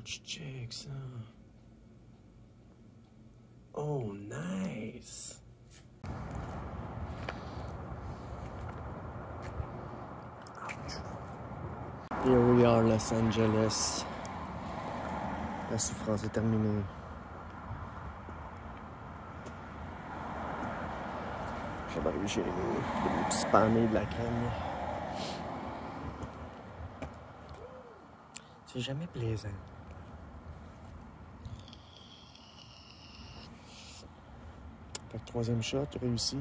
check ça. Oh, nice. Here we are, Los Angeles. La souffrance est terminée. Je vais arriver chez nous, de spammer de la crème. C'est jamais plaisant. Fait que troisième shot, réussi.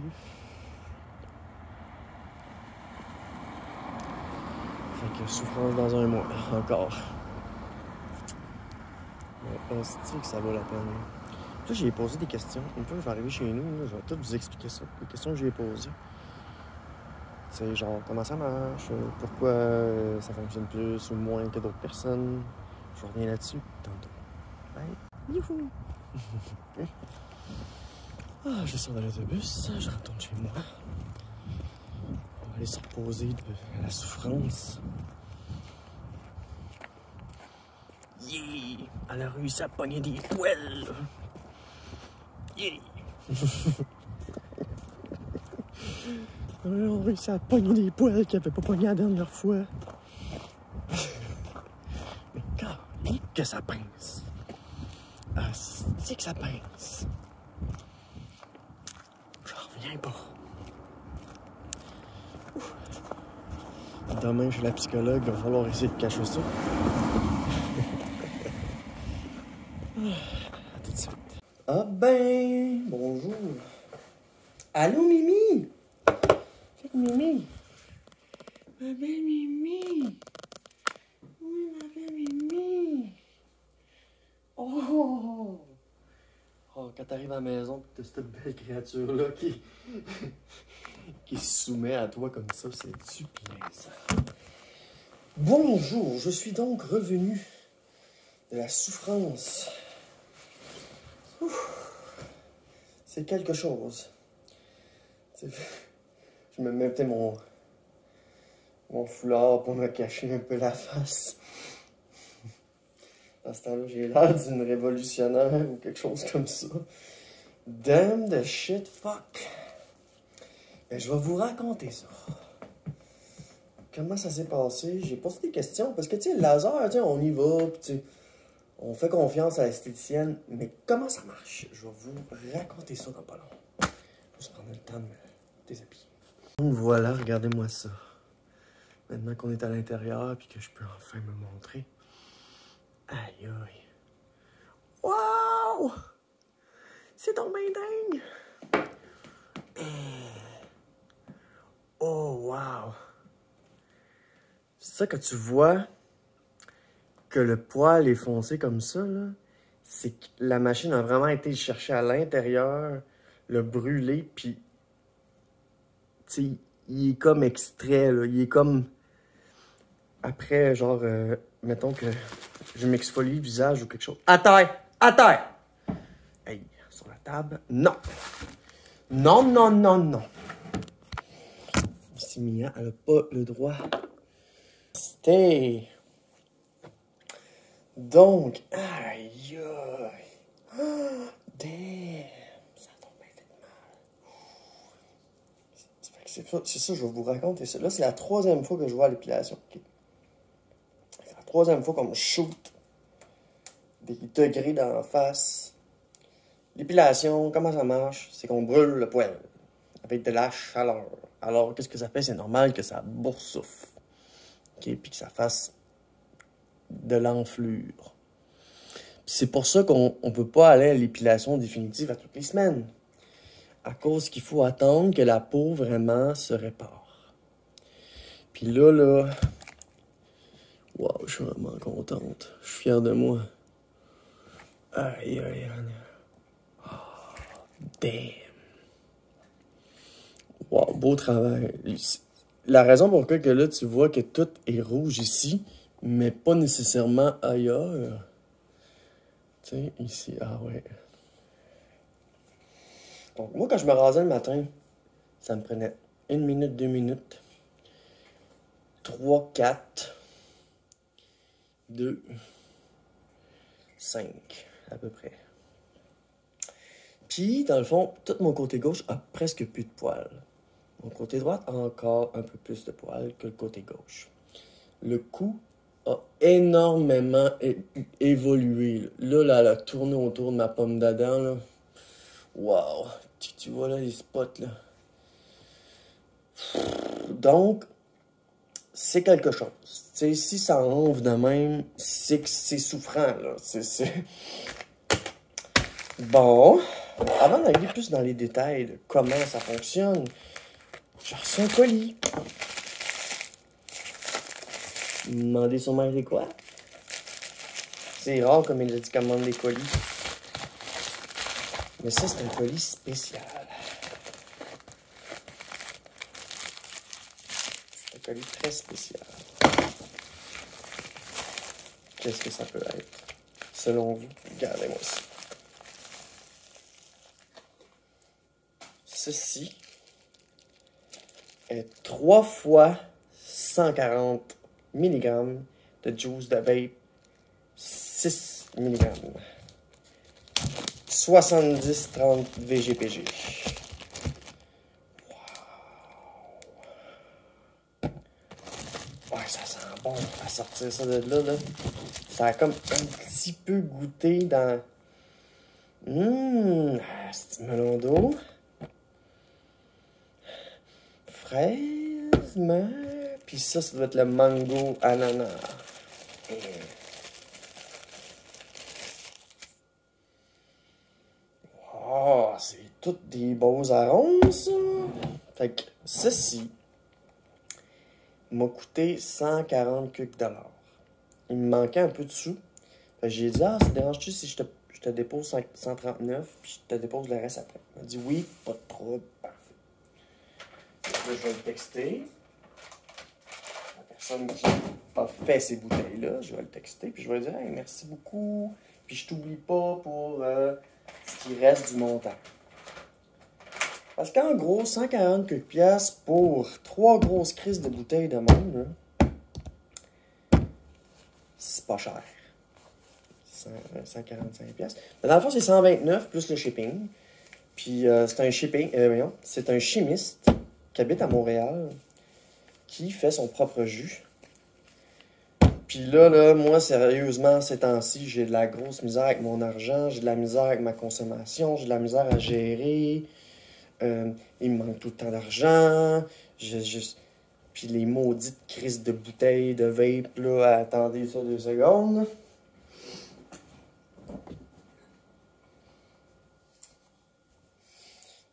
Fait que souffrance dans un mois, encore. Mais est-ce que ça vaut la peine? Là, j'ai posé des questions. Une fois que je vais arriver chez nous, là, je vais tout vous expliquer ça. Les questions que j'ai posées. C'est genre, comment ça marche? Pourquoi ça fonctionne plus ou moins que d'autres personnes? Je reviens là-dessus tantôt. Bye! Youhou! Ah, je sors de l'autobus, je retourne chez moi. On va aller se reposer de la souffrance. Yeah! Elle a réussi à pogner des poêles! Yeah! On a réussi à pogner des poêles qu'elle n'avait pas pogné la dernière fois. Mais quand que ça pince! Ah, c'est que ça pince! J'en reviens pas. Ouf. Demain, chez la psychologue, il va falloir essayer de cacher ça. À tout de suite. Ah ben, bonjour. Allô, Mimi? C'est Mimi. Ma belle Mimi. Oui, ma belle Mimi. Oh! Oh, quand t'arrives à la maison, t'as cette belle créature-là qui se soumet à toi comme ça, c'est du plaisant. Bonjour, je suis donc revenu de la souffrance. C'est quelque chose. Je me mettais mon foulard pour me cacher un peu la face. À ce temps-là, j'ai l'air d'une révolutionnaire ou quelque chose comme ça. Damn the shit, fuck. Ben, je vais vous raconter ça. Comment ça s'est passé? J'ai posé des questions parce que, tu sais, le laser, tu sais, on y va, puis tu sais, on fait confiance à l'esthéticienne. Mais comment ça marche? Je vais vous raconter ça dans pas long. Je vais juste prendre le temps de me déshabiller. Donc voilà, regardez-moi ça. Maintenant qu'on est à l'intérieur puis que je peux enfin me montrer. Aïe aïe. Wow! C'est donc bien dingue! Oh wow! C'est ça que tu vois que le poil est foncé comme ça, là. C'est que la machine a vraiment été chercher à l'intérieur, le brûler, puis tu sais, il est comme extrait, là. Il est comme après, genre, mettons que je m'exfolie le visage ou quelque chose. À terre! À terre! Hey, sur la table. Non! Non, non, non, non. Ici, Mia, elle n'a pas le droit. C'était. Donc, aïe, aïe. Oh, damn. Ça a tombé fait mal. C'est ça, je vais vous raconter ça. Là, c'est la troisième fois que je vois à l'épilation. Okay. C'est la troisième fois qu'on me shoot des degrés dans la face. L'épilation, comment ça marche? C'est qu'on brûle le poil avec de la chaleur. Alors, qu'est-ce que ça fait? C'est normal que ça boursoufle. Okay? Puis que ça fasse de l'enflure. C'est pour ça qu'on ne peut pas aller à l'épilation définitive à toutes les semaines. À cause qu'il faut attendre que la peau vraiment se répare. Puis là... Wow, je suis vraiment contente. Je suis fier de moi. Aïe, aïe, aïe. Oh, damn. Wow, beau travail. La raison pour laquelle là, tu vois que tout est rouge ici, mais pas nécessairement ailleurs. Tu sais, ici, ah ouais. Donc, moi, quand je me rasais le matin, ça me prenait 1 minute, 2 minutes, 3, 4, 2, 5, à peu près. Puis, dans le fond, tout mon côté gauche a presque plus de poils. Mon côté droit a encore un peu plus de poils que le côté gauche. Le cou a énormément évolué. Là, elle a tourné autour de ma pomme d'Adam, là. Wow! Tu vois là les spots, là. Donc, c'est quelque chose. Tu sais, si ça enfle de même, c'est que c'est souffrant, là. Bon, avant d'aller plus dans les détails de comment ça fonctionne, j'ai reçu un colis. Vous me demandez sûrement c'est quoi? C'est rare comme il a dit commande des colis. Mais ça, c'est un colis spécial. C'est un colis très spécial. Qu'est-ce que ça peut être? Selon vous, regardez-moi ça. Ceci est 3 fois 140 mg de juice de vape, 6 mg. 70-30 VGPG. Wow. Ouais, ça sent bon à sortir ça de là, là. Ça a comme un petit peu goûté dans... c'est melon d'eau. Fraise, puis ça doit être le mango ananas. Oh, c'est tous des beaux arômes, ça. Fait que ceci m'a coûté 140 $. Il me manquait un peu de sous. Fait que j'ai dit, ça te dérange-tu si je te dépose 139, puis je te dépose le reste après? Il m'a dit, oui, pas de trouble. Parfait. Là, je vais le texter. La personne qui a fait ces bouteilles-là, je vais le texter, puis je vais lui dire, hey, merci beaucoup, puis je t'oublie pas pour ce qui reste du montant. Parce qu'en gros, 140 $ pour 3 grosses crises de bouteilles de monde, c'est pas cher. 145$. Mais dans le fond, c'est 129 plus le shipping. Puis c'est un chimiste qui habite à Montréal qui fait son propre jus. Puis là, moi, sérieusement, ces temps-ci, j'ai de la grosse misère avec mon argent, j'ai de la misère avec ma consommation, j'ai de la misère à gérer. Il me manque tout le temps d'argent. Puis les maudites crises de bouteilles de vape, là, attendez ça 2 secondes.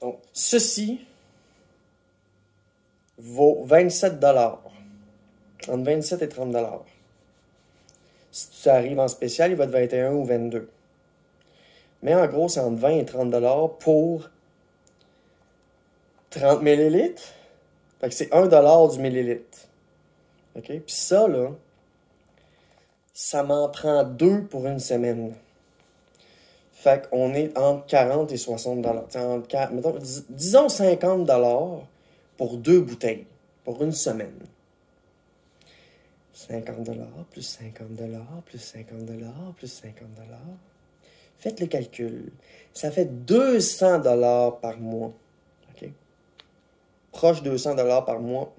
Donc, ceci vaut 27 $. Entre 27 et 30 $. Si tu arrives en spécial, il va être 21 ou 22. Mais en gros, c'est entre 20 et 30 $ pour 30 ml. Fait que c'est 1 $ du millilitre. OK? Puis ça, là, ça m'en prend 2 pour une semaine. Fait qu'on est entre 40 et 60 $. Mettons, disons 50 $ pour 2 bouteilles, pour une semaine. 50 $ plus 50 $ plus 50 $ plus 50 $. Faites le calcul. Ça fait 200 $ par mois. OK? Proche de 200 $ par mois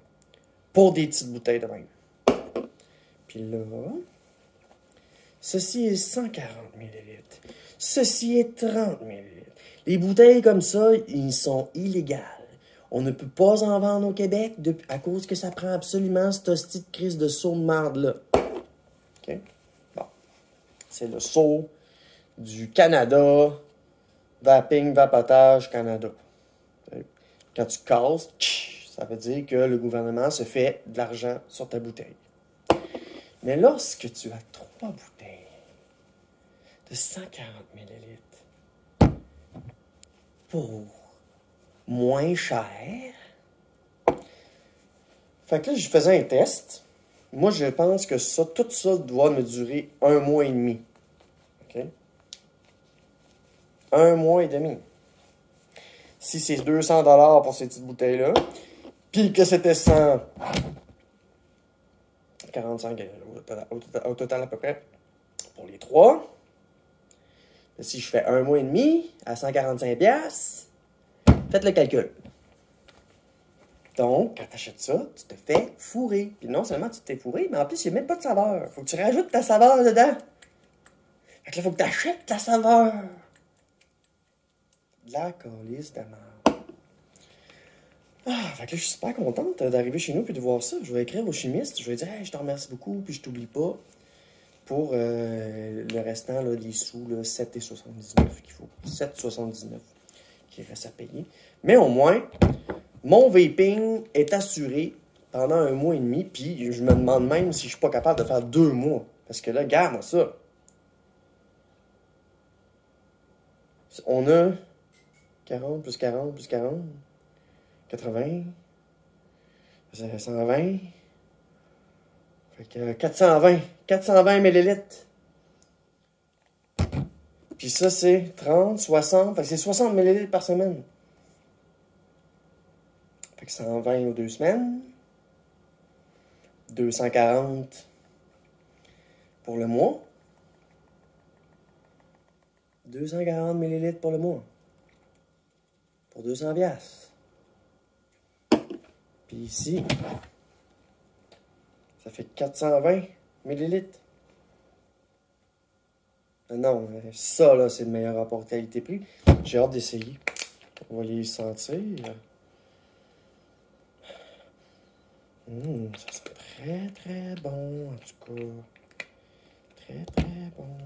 pour des petites bouteilles de vin. Puis là, ceci est 140 ml. Ceci est 30 ml. Les bouteilles comme ça, ils sont illégales. On ne peut pas en vendre au Québec à cause que ça prend absolument cette hostie de crise de seau de marde-là. OK? Bon. C'est le seau du Canada, Vaping, Vapotage Canada. Quand tu casses, ça veut dire que le gouvernement se fait de l'argent sur ta bouteille. Mais lorsque tu as 3 bouteilles de 140 ml pour moins cher, fait que là, je faisais un test. Moi, je pense que tout ça doit me durer 1 mois et demi. OK? 1 mois et demi. Si c'est 200 $ pour ces petites bouteilles-là, puis que c'était 145 au total à peu près pour les 3, Si je fais 1 mois et demi à 145 $, faites le calcul. Donc, quand tu achètes ça, tu te fais fourrer. Puis non seulement tu te fais fourrer, mais en plus, il n'y a même pas de saveur. Faut que tu rajoutes ta saveur dedans. Fait que là, faut que tu achètes la saveur. De la calice de merde. Ah, fait que là, je suis super contente d'arriver chez nous et de voir ça. Je vais écrire au chimiste. Je vais dire, hey, je te remercie beaucoup, puis je t'oublie pas pour le restant là, des sous, là, 7,79 qu'il faut. 7,79 qui reste à payer. Mais au moins, mon vaping est assuré pendant 1 mois et demi, puis je me demande même si je suis pas capable de faire 2 mois. Parce que là, regarde ça. On a 40 plus 40 plus 40, 80, 120, fait que 420 millilitres. Puis ça, c'est 30, 60, fait que c'est 60 millilitres par semaine. Fait que 120 aux 2 semaines. 240 pour le mois. 240 millilitres pour le mois. Pour 200 $. Puis ici, ça fait 420 millilitres. Non, ça, là, c'est le meilleur rapport qualité-prix. J'ai hâte d'essayer. On va les sentir. Ça sent très, très bon, en tout cas. Très, très bon.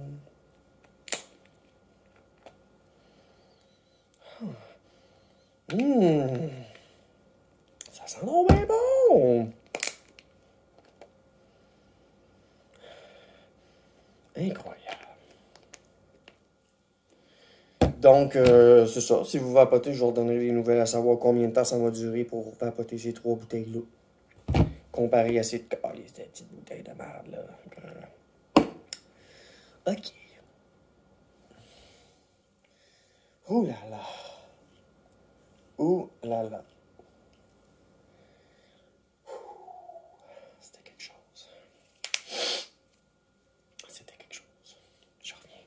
Ça sent donc bien bon. Incroyable. Donc, c'est ça. Si vous vapotez, je vous redonnerai des nouvelles à savoir combien de temps ça va durer pour vapoter ces 3 bouteilles-là. Comparé à ces petites bouteilles de merde, là. OK. Ouh là là. Ouh là là. C'était quelque chose. C'était quelque chose. Je reviens.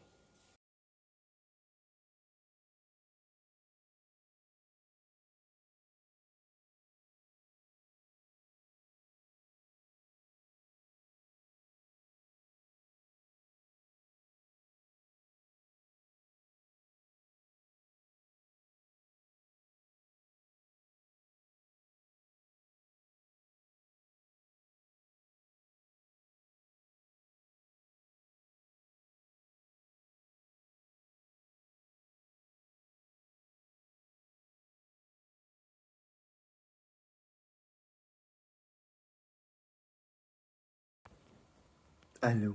Allô?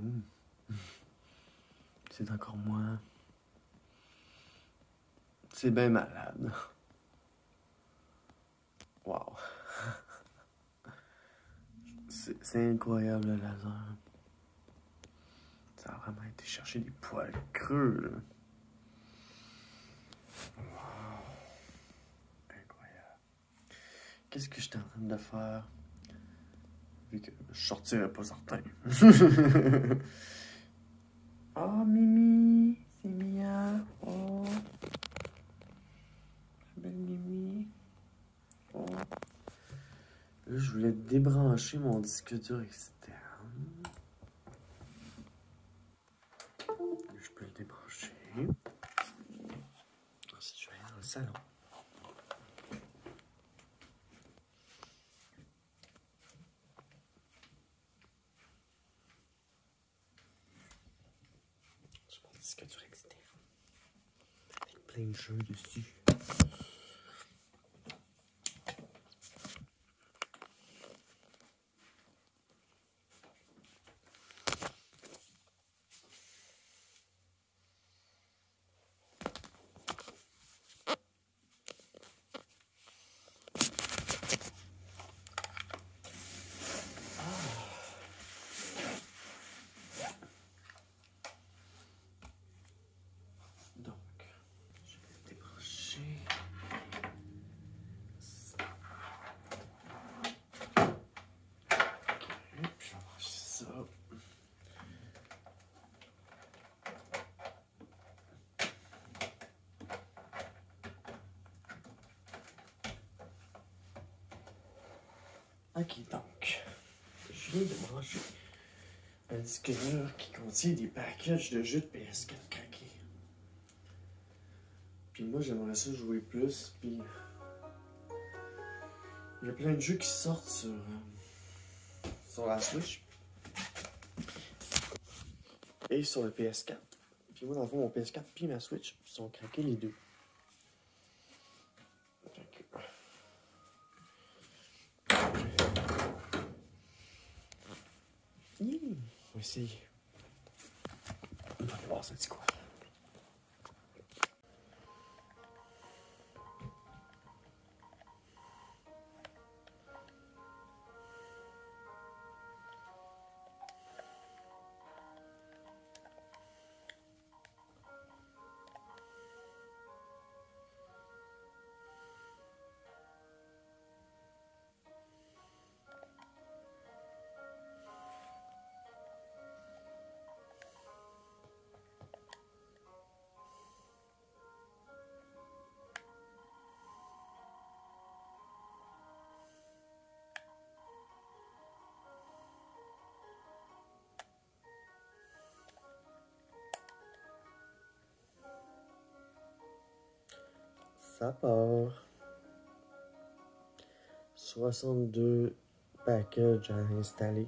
C'est encore moi. C'est bien malade. Wow. C'est incroyable le laser. Ça a vraiment été chercher des poils creux, là. Wow. Incroyable. Qu'est-ce que j'étais en train de faire? Vu que je sortirais pas certain. Oh, Mimi, c'est Mia. Oh, la belle Mimi. Oh. Là, je voulais débrancher mon disque dur externe. Je peux le débrancher. Ensuite, je vais aller dans le salon. J'ai mon disque dur externe. Avec plein de jeux dessus. Donc, je vais le débrancher. Ok, donc, je viens de manger un disque dur qui contient des packages de jeux de PS4 craqués. Puis moi, j'aimerais ça jouer plus, puis il y a plein de jeux qui sortent sur la Switch et sur le PS4. Puis moi, dans le fond, mon PS4 puis ma Switch sont craqués les deux. On va essayer. On va aller voir ça dit quoi. Ça part. 62 packages à installer.